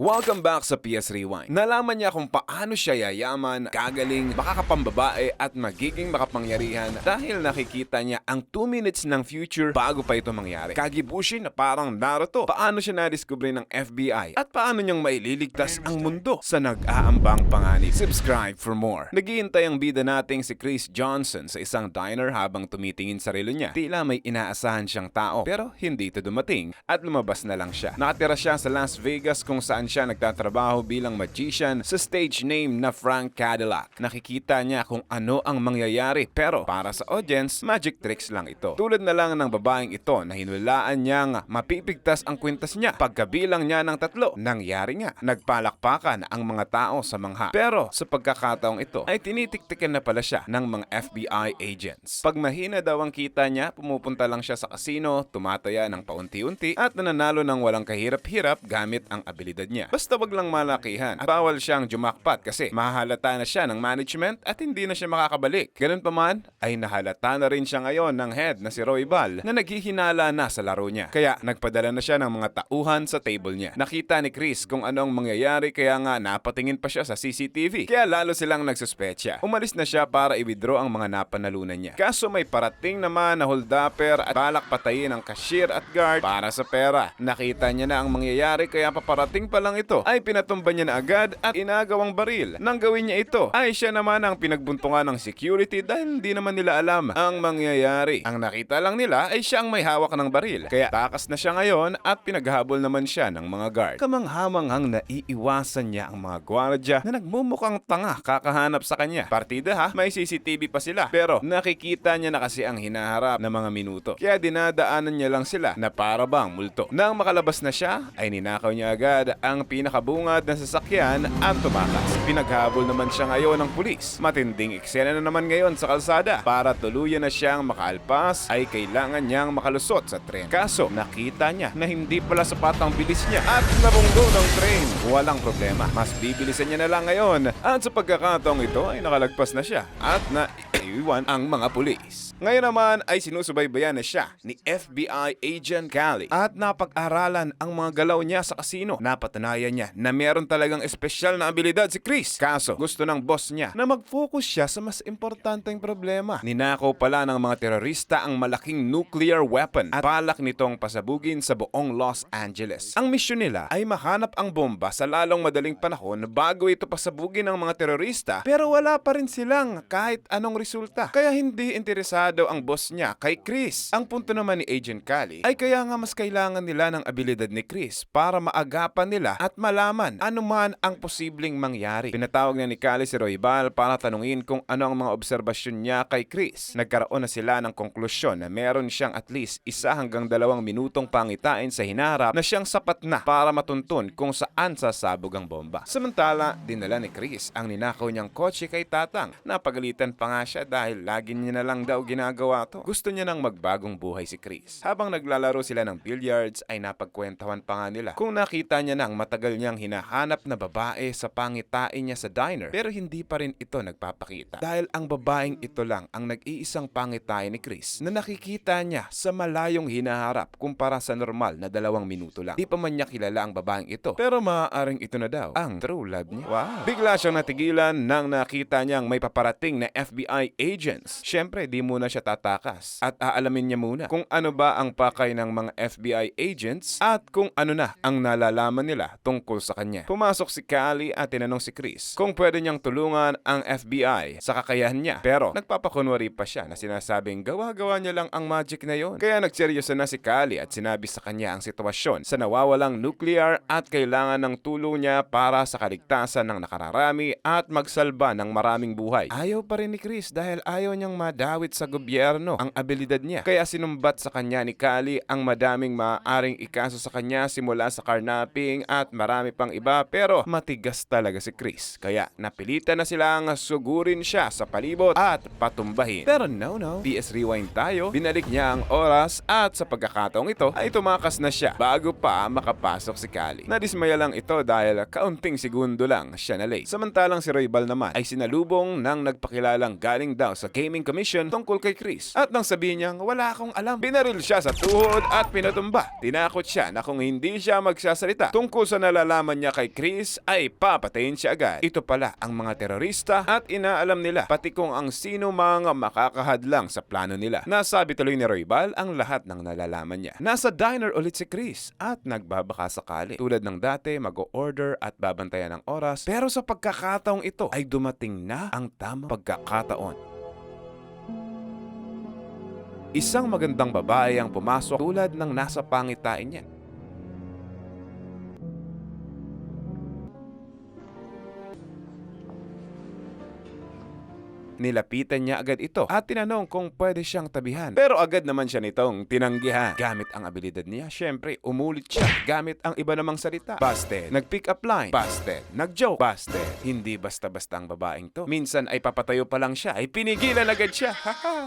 Welcome back sa PS Rewind. Nalaman niya kung paano siya yayaman, gagaling, makakapambabae at magiging makapangyarihan dahil nakikita niya ang 2 minutes ng future bago pa ito mangyari. Kagibushi na parang Naruto. Paano siya nadiskubre ng FBI at paano niyang maililigtas ang mundo sa nag-aambang panganib. Subscribe for more. Naghihintay ang bida nating si Chris Johnson sa isang diner habang tumitingin sa relo niya. Tila may inaasahan siyang tao pero hindi ito dumating at lumabas na lang siya. Nakatira siya sa Las Vegas kung saan siya nagtatrabaho bilang magician sa stage name na Frank Cadillac. Nakikita niya kung ano ang mangyayari pero para sa audience, magic tricks lang ito. Tulad na lang ng babaeng ito na hinulaan niyang mapipigtas ang kwintas niya. Pagkabilang niya ng 3, nangyari nga. Nagpalakpakan ang mga tao sa mangha. Pero sa pagkakataong ito ay tinitiktikan na pala siya ng mga FBI agents. Pag mahina daw ang kita niya, pumupunta lang siya sa casino, tumataya ng paunti-unti at nananalo ng walang kahirap-hirap gamit ang abilidad niya. Basta wag lang malakihan at bawal siyang jumakpat kasi mahalata na siya ng management at hindi na siya makakabalik. Ganun pa man, ay nahalata na rin siya ngayon ng head na si Roy Bal na naghihinala na sa laro niya. Kaya nagpadala na siya ng mga tauhan sa table niya. Nakita ni Chris kung ano ang mangyayari kaya nga napatingin pa siya sa CCTV. Kaya lalo silang nagsuspecha. Umalis na siya para i-withdraw ang mga napanalunan niya. Kaso may parating naman na holdupper at balak patayin ang cashier at guard para sa pera. Nakita niya na ang mangyayari kaya paparating pa lang ito ay pinatumba niya na agad at inagawang baril. Nang gawin niya ito ay siya naman ang pinagbuntungan ng security dahil hindi naman nila alam ang mangyayari. Ang nakita lang nila ay siya ang may hawak ng baril. Kaya takas na siya ngayon at pinaghabol naman siya ng mga guard. Kamanghamanghang naiiwasan niya ang mga gwardya na nagmumukhang tanga kakahanap sa kanya. Partida ha, may CCTV pa sila pero nakikita niya na kasi ang hinaharap na mga minuto. Kaya dinadaanan niya lang sila na para bang multo. Nang makalabas na siya ay ninakaw niya agad ang pinakabungad na sasakyan at tumakas. Pinaghabol naman siya ngayon ng pulis. Matinding eksena na naman ngayon sa kalsada. Para tuluyan na siyang makaalpas ay kailangan niyang makalusot sa tren. Kaso nakita niya na hindi pala sapat ang bilis niya at nabunggo ng tren. Walang problema. Mas bibilisan niya na lang ngayon at sa pagkakataong ito ay nakalagpas na siya at naiwan ang mga pulis. Ngayon naman ay sinusubaybayan na siya ni FBI Agent Cali at napag-aralan ang mga galaw niya sa kasino. Napatunayan niya na meron talagang espesyal na abilidad si Chris. Kaso gusto ng boss niya na mag-focus siya sa mas importanteng problema. Ninakaw pala ng mga terorista ang malaking nuclear weapon at balak nitong pasabugin sa buong Los Angeles. Ang misyon nila ay mahanap ang bomba sa lalong madaling panahon bago ito pasabugin ng mga terorista pero wala pa rin silang kahit anong resulta. Kaya hindi interesado ang boss niya kay Chris. Ang punto naman ni Agent Cali ay kaya nga mas kailangan nila ng abilidad ni Chris para maagapan nila at malaman ano man ang posibleng mangyari. Pinatawag na ni Cali si Roy Bal para tanungin kung ano ang mga obserbasyon niya kay Chris. Nagkaroon na sila ng konklusyon na meron siyang at least 1 hanggang 2 minutong pangitain sa hinaharap na siyang sapat na para matuntun kung saan sasabog ang bomba. Samantala, dinala ni Chris ang ninakaw niyang kotse kay Tatang. Napagalitan pa nga siya dahil lagi niya na lang daw ginagawa to. Gusto niya nang magbagong buhay si Chris. Habang naglalaro sila ng billiards ay napagkwentuhan pa nga nila kung nakita niya nang matagal niyang hinahanap na babae sa pangitain niya sa diner pero hindi pa rin ito nagpapakita. Dahil ang babaeng ito lang ang nag-iisang pangitain ni Chris na nakikita niya sa malayong hinaharap kumpara sa normal na 2 minuto lang. Di pa man niya kilala ang babaeng ito pero maaaring ito na daw ang true love niya. Wow! Bigla siyang natigilan nang nakita niyang may paparating na FBI agents. Siyempre, di muna siya tatakas at aalamin niya muna kung ano ba ang pakay ng mga FBI agents at kung ano na ang nalalaman nila tungkol sa kanya. Pumasok si Cali at tinanong si Chris kung pwede niyang tulungan ang FBI sa kakayahan niya pero nagpapakunwari pa siya na sinasabing gawa-gawa niya lang ang magic na yon. Kaya nagseryoso na si Cali at sinabi sa kanya ang sitwasyon sa nawawalang nuclear at kailangan ng tulong niya para sa kaligtasan ng nakararami at magsalba ng maraming buhay. Ayaw pa rin ni Chris dahil ayaw niyang madawit sa gobyerno ang abilidad niya. Kaya sinumbat sa kanya ni Cali ang madaming maaaring ikaso sa kanya simula sa carnapping at marami pang iba pero matigas talaga si Chris. Kaya napilitan na silang sugurin siya sa palibot at patumbahin. Pero no, PS Rewind tayo. Binalik niya ang oras at sa pagkakataong ito ay tumakas na siya bago pa makapasok si Cali. Nadismaya lang ito dahil kaunting segundo lang siya na late. Samantalang si Roy Bal naman ay sinalubong ng nagpakilalang galing daw sa Gaming Commission tungkol kay Chris. At nang sabihin niyang wala akong alam, binaril siya sa tuhod at pinatumba. Tinakot siya na kung hindi siya magsasalita tungkol sa nalalaman niya kay Chris ay papatayin siya agad. Ito pala ang mga terorista at inaalam nila pati kung ang sino mga makakahadlang sa plano nila. Nasabi tuloy ni Roybal ang lahat ng nalalaman niya. Nasa diner ulit si Chris at nagbabaka sakali. Tulad ng dati, mag-o-order at babantayan ng oras. Pero sa pagkakataong ito ay dumating na ang tamang pagkakataon. Isang magandang babae ang pumasok tulad ng nasa pangitain niya. Nilapitan niya agad ito at tinanong kung pwede siyang tabihan. Pero agad naman siya nitong tinanggihan. Gamit ang abilidad niya, syempre umulit siya. Gamit ang iba namang salita. Busted. Nag-pick up line. Busted. Nag-joke. Busted. Hindi basta-basta ang babaeng to. Minsan ay papatayo pa lang siya, ay pinigilan agad siya.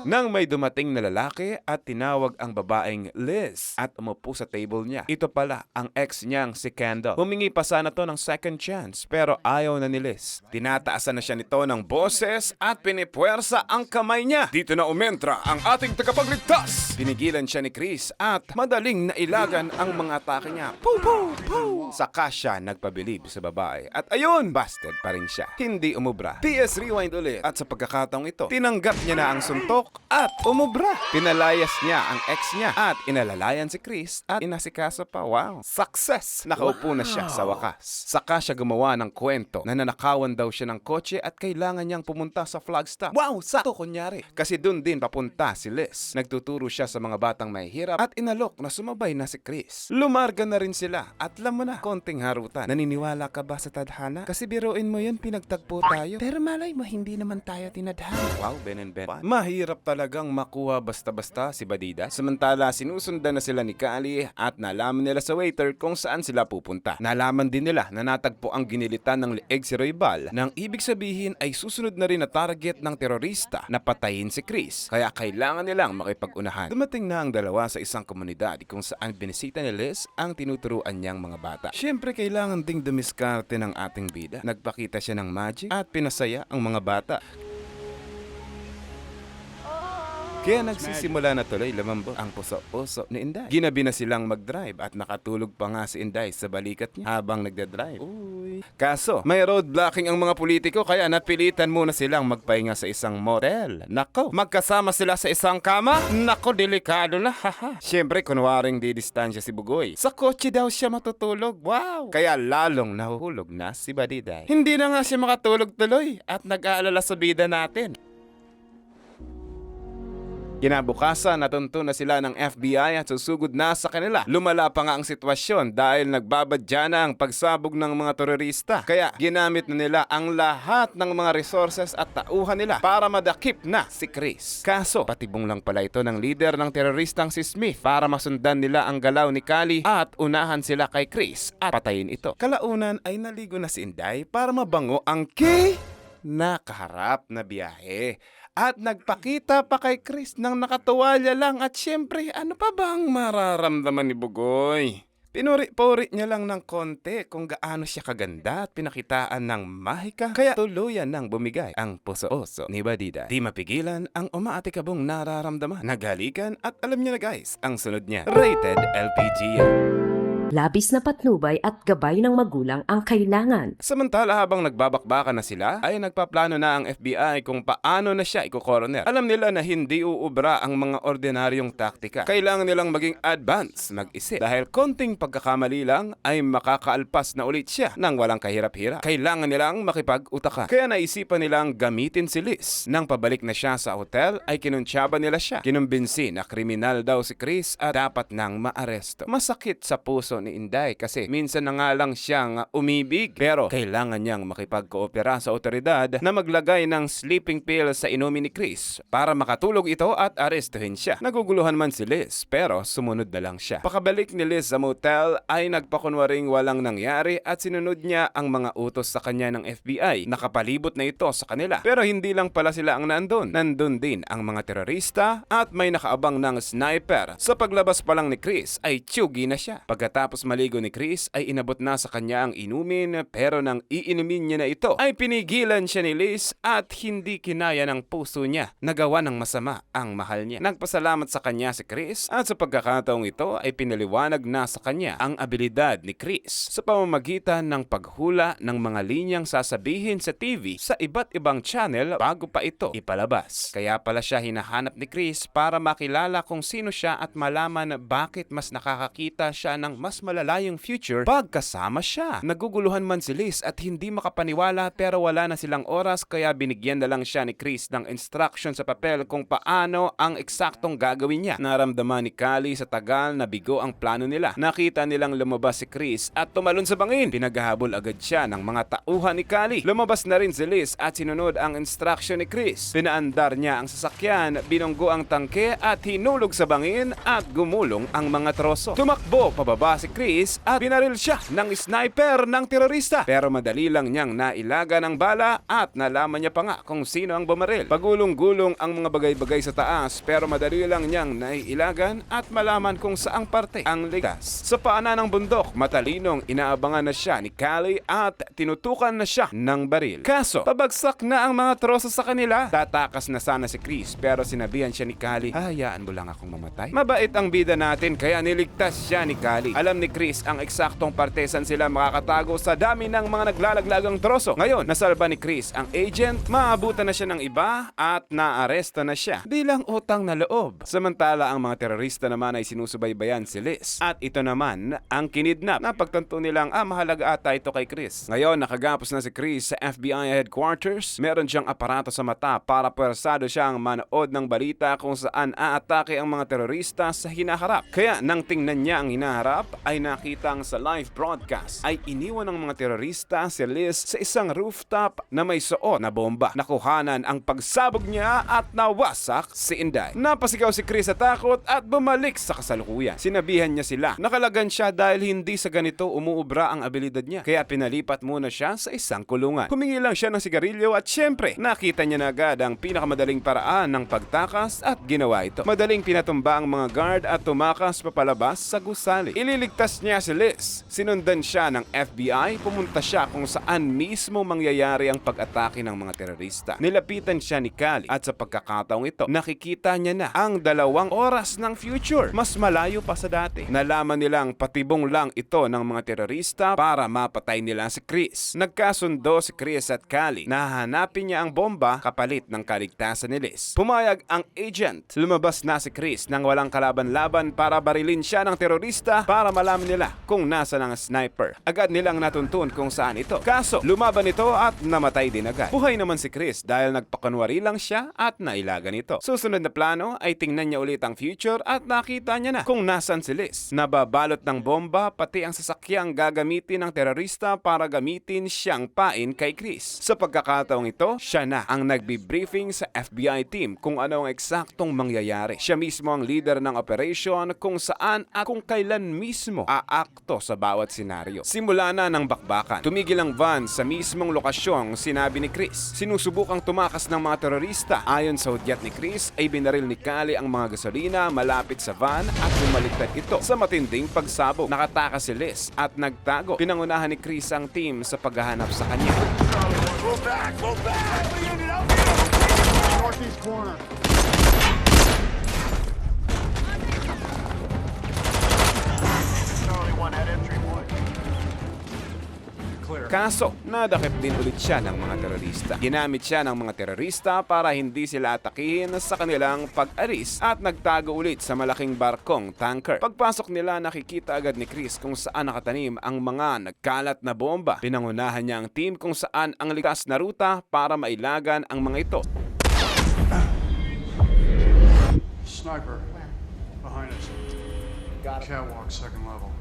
Nang may dumating na lalaki at tinawag ang babaeng Liz at umupo sa table niya. Ito pala ang ex niyang si Kendall. Humingi pa sana to ng second chance pero ayaw na ni Liz. Tinataasan na siya nito ng boses at pinipuwersa ang kamay niya. Dito na umentra ang ating tagapagligtas. Pinigilan siya ni Chris at madaling nailagan ang mga atake niya. Poo, poo, poo. Saka siya nagpabilib sa babae. At ayun, busted pa rin siya. Hindi umubra. PS rewind ulit. At sa pagkakataong ito, tinanggap niya na ang suntok at umubra. Pinalayas niya ang ex niya at inalalayan si Chris at inasikaso pa. Wow, success! Nakaupo na siya sa wakas. Saka siya gumawa ng kwento na nanakawan daw siya ng kotse at kailangan niyang pumunta sa flagstop. Wow, sakto kunyari. Kasi dun din papunta si Liz. Nagtuturo siya sa mga batang mahihirap at inalok na sumabay na si Chris. Lumarga na rin sila at alam mo na, konting harutan. Naniniwala ka ba sa tadhana? Kasi biruin mo yun, pinagtagpo tayo. Pero malay mo, hindi naman tayo tinadhana. Wow, Ben and Ben. Mahirap talagang makuha basta-basta si Badida. Samantala, sinusundan na sila ni Kali at nalaman nila sa waiter kung saan sila pupunta. Nalaman din nila na natagpo ang ginilitan ng leeg si Roybal. Nang ibig sabihin ay susunod na rin na target ng terorista na patayin si Chris. Kaya kailangan nilang makipag-unahan. Dumating na ang dalawa sa isang komunidad kung saan binisita ni Liz ang tinuturuan niyang mga bata. Siyempre kailangan ding dumiskarte ng ating bida. Nagpakita siya ng magic at pinasaya ang mga bata. Kaya nagsisimula na tuloy lumambot ang puso-puso ni Inday. Ginabi na silang mag-drive at nakatulog pa nga si Inday sa balikat niya habang nagdadrive. Uy. Kaso, may road blocking ang mga politiko kaya napilitan muna silang magpahinga sa isang motel. Nako, magkasama sila sa isang kama? Nako, delikado na, haha. Siyempre, kunwaring didistansya si Bugoy. Sa kotse daw siya matutulog. Wow! Kaya lalong nahuhulog na si Badiday. Hindi na nga siya makatulog tuloy at nag-aalala sa bida natin. Kinabukasan, natunto na sila ng FBI at susugod na sa kanila. Lumala pa nga ang sitwasyon dahil nagbabadya na ang pagsabog ng mga terorista. Kaya ginamit na nila ang lahat ng mga resources at tauhan nila para madakip na si Chris. Kaso, patibong lang pala ito ng leader ng teroristang si Smith para masundan nila ang galaw ni Kali at unahan sila kay Chris at patayin ito. Kalaunan ay naligo na si Inday para mabango ang nakaharap na biyahe. At nagpakita pa kay Chris ng nakatuwalya lang at syempre ano pa bang mararamdaman ni Bugoy? Pinuri-puri niya lang ng konti kung gaano siya kaganda at pinakitaan ng mahika kaya tuluyan nang bumigay ang puso-oso ni Badida. Di mapigilan ang umaatikabong nararamdaman. Naghalikan at alam niyo na guys, ang sunod niya, rated LPG yan. Labis na patnubay at gabay ng magulang ang kailangan. Samantala habang nagbabakbakan na sila, ay nagpaplano na ang FBI kung paano na siya iko-corner. Alam nila na hindi uubra ang mga ordinaryong taktika. Kailangan nilang maging advance, mag-isip. Dahil konting pagkakamali lang ay makakaalpas na ulit siya nang walang kahirap-hirap. Kailangan nilang makipag-utakan. Kaya naisipan nilang gamitin si Liz. Nang pabalik na siya sa hotel, ay kinuntsaba nila siya. Kinumbinsi na kriminal daw si Chris at dapat nang maaresto. Masakit sa puso ni Inday kasi minsan na nga lang siyang umibig pero kailangan niyang makipag-koopera sa otoridad na maglagay ng sleeping pill sa inumin ni Chris para makatulog ito at arestuhin siya. Naguguluhan man si Liz pero sumunod na lang siya. Pakabalik ni Liz sa motel ay nagpakunwaring walang nangyari at sinunod niya ang mga utos sa kanya ng FBI. Nakapalibot na ito sa kanila pero hindi lang pala sila ang nandun. Nandun din ang mga terorista at may nakaabang ng sniper. Sa paglabas pa lang ni Chris ay tsugi na siya. Pagkatapos Pagkatapos maligo ni Chris ay inabot na sa kanya ang inumin, pero nang iinumin niya na ito ay pinigilan siya ni Liz at hindi kinaya ng puso niya. Nagawa ng masama ang mahal niya. Nagpasalamat sa kanya si Chris at sa pagkakataong ito ay pinaliwanag na sa kanya ang abilidad ni Chris sa pamamagitan ng paghula ng mga linyang sasabihin sa TV sa iba't ibang channel bago pa ito ipalabas. Kaya pala siya hinahanap ni Chris para makilala kung sino siya at malaman bakit mas nakakakita siya ng mas malalayong future pag kasama siya. Naguguluhan man si Liz at hindi makapaniwala pero wala na silang oras kaya binigyan na lang siya ni Chris ng instruction sa papel kung paano ang eksaktong gagawin niya. Naramdaman ni Callie sa tagal na bigo ang plano nila. Nakita nilang lumabas si Chris at tumalon sa bangin. Pinaghahabol agad siya ng mga tauhan ni Callie. Lumabas na rin si Liz at sinunod ang instruction ni Chris. Pinaandar niya ang sasakyan, binunggo ang tangke at hinulog sa bangin at gumulong ang mga troso. Tumakbo pababa si Chris at binaril siya ng sniper ng terorista. Pero madali lang niyang nailaga ng bala at nalaman niya pa nga kung sino ang bumaril. Pagulong-gulong ang mga bagay-bagay sa taas pero madali lang niyang naiilagan at malaman kung saang parte ang ligas. Sa paanan ng bundok, matalinong inaabangan na siya ni Callie at tinutukan na siya ng baril. Kaso, pabagsak na ang mga troso sa kanila. Tatakas na sana si Chris pero sinabihan siya ni Callie, hayaan mo lang akong mamatay. Mabait ang bida natin kaya niligtas siya ni Callie. Alam ni Chris ang eksaktong parte saan sila makakatago sa dami ng mga naglalaglagang troso. Ngayon, nasalba ni Chris ang agent, maabutan na siya ng iba at naaresto na siya bilang utang na loob. Samantala ang mga terorista naman ay sinusubaybayan si Liz. At ito naman ang kinidnap. Napagtanto nilang mahalaga ata ito kay Chris. Ngayon, nakagapos na si Chris sa FBI headquarters. Meron siyang aparato sa mata para pwersado siyang manood ng balita kung saan aatake ang mga terorista sa hinaharap. Kaya nang tingnan niya ang hinaharap ay nakitang sa live broadcast ay iniwan ng mga terorista si Liz sa isang rooftop na may suot na bomba. Nakuhanan ang pagsabog niya at nawasak si Inday. Napasigaw si Chris sa takot at bumalik sa kasalukuyan. Sinabihan niya sila. Nakalagan siya dahil hindi sa ganito umuubra ang abilidad niya. Kaya pinalipat muna siya sa isang kulungan. Humingi lang siya ng sigarilyo at syempre nakita niya na agad ang pinakamadaling paraan ng pagtakas at ginawa ito. Madaling pinatumba ang mga guard at tumakas papalabas sa gusali. Ililigtas niya si Liz. Sinundan siya ng FBI. Pumunta siya kung saan mismo mangyayari ang pag-atake ng mga terorista. Nilapitan siya ni Callie at sa pagkakataong ito, nakikita niya na ang 2 oras ng future. Mas malayo pa sa dati. Nalaman nilang patibong lang ito ng mga terorista para mapatay nila si Chris. Nagkasundo si Chris at Callie na hahanapin niya ang bomba kapalit ng kaligtasan ni Liz. Pumayag ang agent. Lumabas na si Chris nang walang kalaban-laban para barilin siya ng terorista para malaman nila kung nasa ng sniper. Agad nilang natuntun kung saan ito. Kaso, lumaban ito at namatay din agad. Buhay naman si Chris dahil nagpakunwari lang siya at nailagan ito. Susunod na plano ay tingnan niya ulit ang future at nakita niya na kung nasan si Liz. Nababalot ng bomba pati ang sasakyang gagamitin ng terorista para gamitin siyang pain kay Chris. Sa pagkakataong ito, siya na ang nagbi-briefing sa FBI team kung ano ang eksaktong mangyayari. Siya mismo ang leader ng operation kung saan at kung kailan mismo aakto sa bawat senaryo. Simula na ng bakbakan. Tumigil ang van sa mismong lokasyong sinabi ni Chris. Sinusubukang tumakas ng mga terorista. Ayon sa hudyat ni Chris ay binaril ni Callie ang mga gasolina malapit sa van at bumaliktad ito sa matinding pagsabog. Nakatakas si Liz at nagtago. Pinangunahan ni Chris ang team sa paghahanap sa kanya. Go back! Go back! Northeast corner. Charlie 1 at entry point. Clear. Kaso, nadakip din ulit siya ng mga terorista. Ginamit siya ng mga terorista para hindi sila atakihin sa kanilang pag-alis at nagtago ulit sa malaking barkong tanker. Pagpasok nila, nakikita agad ni Chris kung saan nakatanim ang mga nagkalat na bomba. Pinangunahan niya ang team kung saan ang ligtas na ruta para mailagan ang mga ito. Sniper. Behind us. Got it. Catwalk, second level.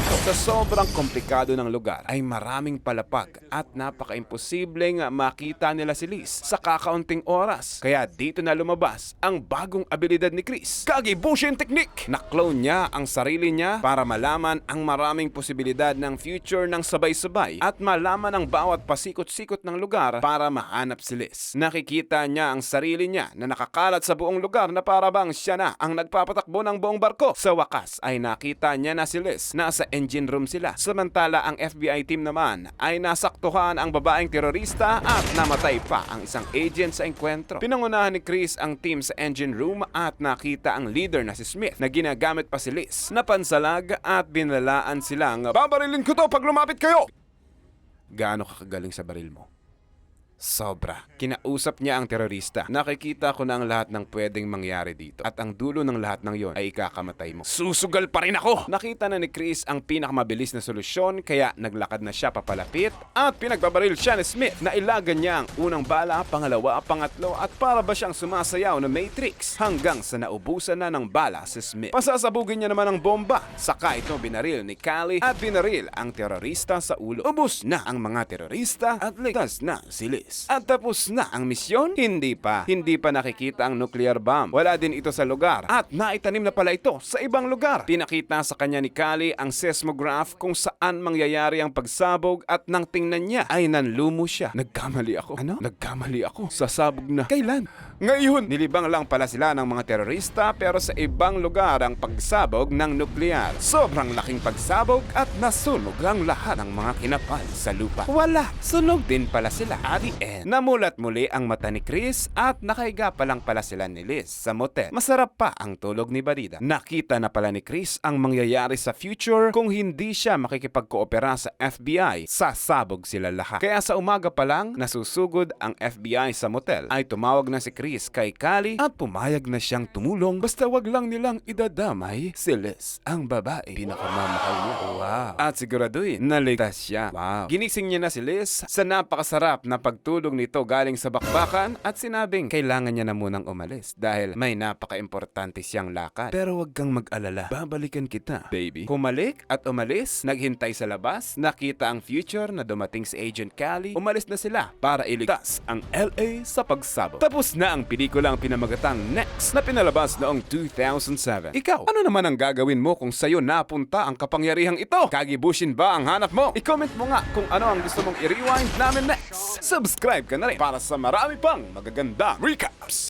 kwento. Sa sobrang komplikado ng lugar ay maraming palapag at napaka-imposibleng makita nila si Liz sa kakaunting oras. Kaya dito na lumabas ang bagong abilidad ni Chris, Kagibushin Technique! Na-clone niya ang sarili niya para malaman ang maraming posibilidad ng future ng sabay-sabay at malaman ang bawat pasikot-sikot ng lugar para mahanap si Liz. Nakikita niya ang sarili niya na nakakalat sa buong lugar na para bang siya na ang nagpapatakbo ng buong barko. Sa wakas ay nakita niya na si Liz. Nasa engine room sila. Samantala ang FBI team naman ay nasaktuhan ang babaeng terorista at namatay pa ang isang agent sa engkwentro. Pinangunahan ni Chris ang team sa engine room at nakita ang leader na si Smith na ginagamit pa si Liz. Napansalag at binalaan silang, "Babarilin ko to pag lumapit kayo!" Gaano ka kagaling sa baril mo? Sobra. Kinausap niya ang terorista. Nakikita ko na ang lahat ng pwedeng mangyari dito. At ang dulo ng lahat ng yon ay ikakamatay mo. Susugal pa rin ako! Nakita na ni Chris ang pinakamabilis na solusyon kaya naglakad na siya papalapit at pinagbabaril siya ni Smith. Nailagan niya ang unang bala, pangalawa, pangatlo at para ba siyang sumasayaw na Matrix hanggang sa naubusan na ng bala si Smith. Pasasabugin niya naman ang bomba. Saka ito binaril ni Callie at binaril ang terorista sa ulo. Ubus na ang mga terorista at ligtas na si Liz. At tapos na ang misyon? Hindi pa. Hindi pa nakikita ang nuclear bomb. Wala din ito sa lugar. At naitanim na pala ito sa ibang lugar. Pinakita sa kanya ni Callie ang seismograph kung saan mangyayari ang pagsabog at nang tingnan niya ay nanlumo siya. Nagkamali ako. Ano? Nagkamali ako. Sasabog na. Kailan? Ngayon! Nilibang lang pala sila ng mga terorista pero sa ibang lugar ang pagsabog ng nuklear. Sobrang laking pagsabog at nasunog ang lahat ng mga kinapal sa lupa. Wala! Sunog din pala sila at the end. Namulat muli ang mata ni Chris at nakahiga pa lang pala sila ni Liz sa motel. Masarap pa ang tulog ni Barida. Nakita na pala ni Chris ang mangyayari sa future kung hindi siya makikipagkoopera sa FBI. Sasabog sila lahat. Kaya sa umaga pa lang nasusugod ang FBI sa motel ay tumawag na si Chris kay Callie at pumayag na siyang tumulong basta wag lang nilang idadamay si Liz, ang babae pinakamamahal niya. Wow. At siguraduhin naligtas siya. Wow. Ginising niya na si Liz sa napakasarap na pagtulog nito galing sa bakbakan at sinabing kailangan niya na munang umalis dahil may napaka-importante siyang lakad. Pero wag kang mag-alala, babalikan kita, baby. Kumalik at umalis, naghintay sa labas, nakita ang future na dumating si Agent Callie, umalis na sila para iligtas ang LA sa pagsabog. Tapos na ang pelikulang pinamagatang Next na pinalabas noong 2007. Ikaw, ano naman ang gagawin mo kung sa'yo napunta ang kapangyarihang ito? Kagibushin ba ang hanap mo? I-comment mo nga kung ano ang gusto mong i-rewind namin next. Subscribe ka na rin para sa marami pang magagandang recaps.